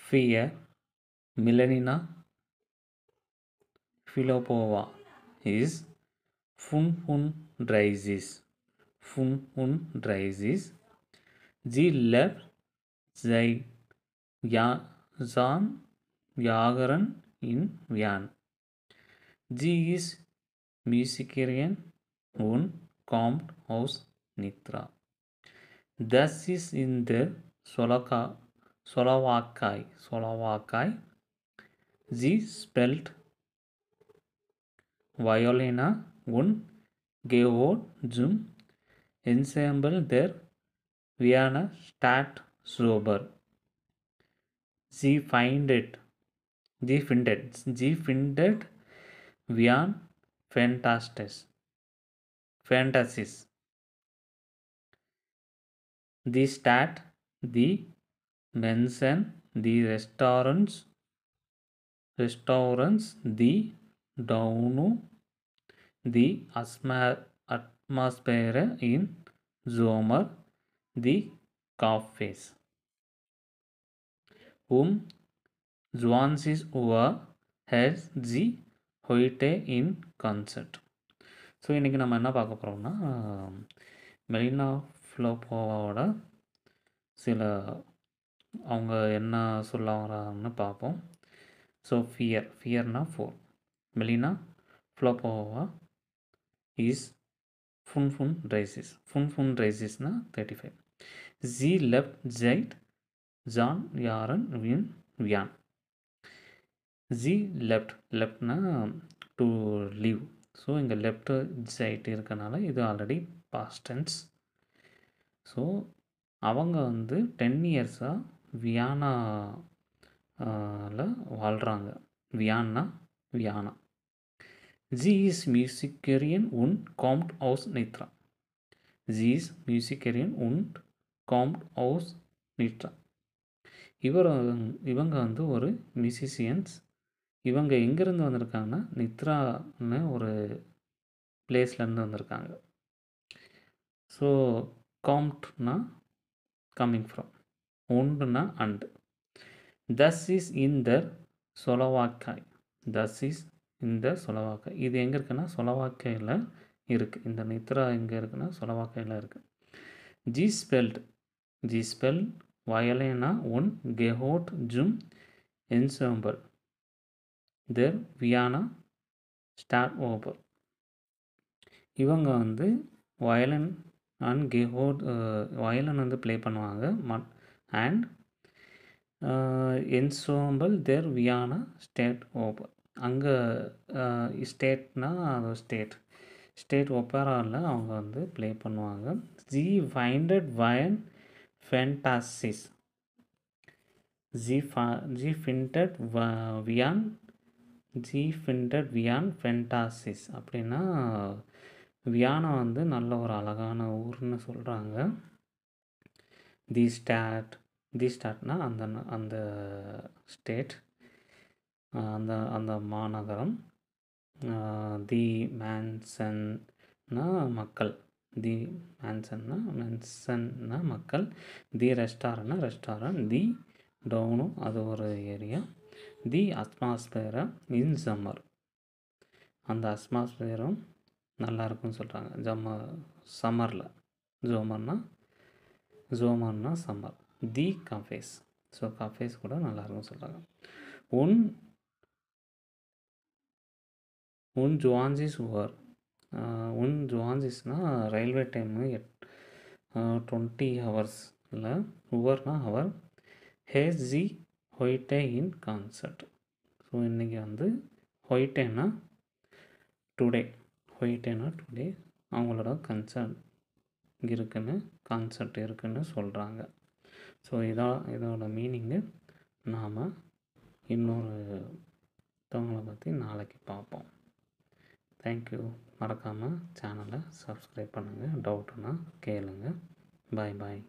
fear, Melanina Filopova is funfundraisis. Funfundraisis. G. left Zan Jagran in Vian. G. is Musikerian und kommt aus Nitra. Das ist in der Slowakei. Sie spelled Violina und Georg zum Ensemble der Vienna Staatsoper. Sie findet Vian Fantasies. The Stadt, the Mensen, the restaurants, the Daunu, the atmosphere in Sommer, the cafes. 20 Uhr has the heute in concert. So இன்றைக்கி நம்ம என்ன பார்க்க போகிறோம்னா மெலினா ஃபிலோப்போவாவோட சில அவங்க என்ன சொல்ல வராங்கன்னு பார்ப்போம். ஸோ ஃபியர்னா 4. மெலினா ஃபிலோப்போவா இஸ் funfundraisis. Funfundraisisனா 35. ஜி லெஃப்ட் ஜைட் ஜான் யாரன் வின் வியான். ஜி லெஃப்ட்னா டு லீவ். ஸோ இங்கே லெஃப்ட் சைட் இருக்கனால இது ஆல்ரெடி பாஸ்ட் டென்ஸ். ஸோ அவங்க 10 இயர்ஸாக வியானாவில் வாழ்கிறாங்க. வியானா. ஜி இஸ் மியூசிக்கரியன் உன் Comte house Nithra. G is மியூசிக்கரியன் உன் காம்ட் அவுஸ் நித்ரா. இவங்க ஒரு மியூசிஷியன்ஸ். இவங்க எங்கேருந்து வந்திருக்காங்கன்னா நித்ரான்னு ஒரு பிளேஸ்லேருந்து வந்திருக்காங்க. ஸோ காம்ட்னா கம்மிங் ஃப்ரம், உண்டுனா அண்டு. தஸ் இஸ் இன் த ஸ்லோவாக்கை. இது எங்கே இருக்குன்னா ஸ்லோவாக்கையில் இருக்குது. இந்த நித்ரா எங்கே இருக்குன்னா ஸ்லோவாக்கையில் இருக்குது. ஜி ஸ்பெல் வயலேனா ஒன் கெஹோட் ஜும் என்செம்பிள் தேர் வியானா ஸ்டார்ட் ஓவர். இவங்க வயலின் அண்ட் கெஹோட் வயலின் ப்ளே பண்ணுவாங்க. அண்ட் என்சோம்பிள் தேர் வியானா ஸ்டேட் ஓவர். அங்கே ஸ்டேட்னா அது ஸ்டேட் ஒப்பேராவில் அவங்க ப்ளே பண்ணுவாங்க. ஜி ஃபைண்டட் வயன் ஃபேண்டாசிஸ். ஜி ஃபிண்டட் வியான் ஃபேண்டாசிஸ் அப்படின்னா வியானா நல்ல ஒரு அழகான ஊர்னு சொல்கிறாங்க. தி ஸ்டாட்னா அந்த ஸ்டேட், அந்த மாநகரம். தி மேன்சன்னா மக்கள். மக்கள். தி ரெஸ்டாரண்ட். தி டவுனு அது ஒரு ஏரியா. தி அட்மாஸ்பியர் இன் சம்மர். அந்த அட்மாஸ்பியரும் நல்லா இருக்குன்னு சொல்கிறாங்க சம்மரில். ஜோமர்னா சம்மர். தி கஃபேஸ். ஸோ கஃபேஸ் கூட நல்லா இருக்குன்னு சொல்கிறாங்க. உன் ஜுவான்சிஸ் ரயில்வே டைமு 20 ஹவர்ஸில். உவர்னா ஹவர். ஹேஸ் ஜி ஹொய்டே இன் கான்சர்ட். ஸோ இன்றைக்கி ஹொய்டேனா டுடே. அவங்களோட கான்சர்ட் இருக்குன்னு சொல்கிறாங்க. ஸோ இதோட மீனிங்கு நாம் இன்னொருத்தவங்களை பற்றி நாளைக்கு பார்ப்போம். தேங்க்யூ. மறக்காமல் சேனலை சப்ஸ்கிரைப் பண்ணுங்கள். டவுட்டுன்னா கேளுங்க. பாய்.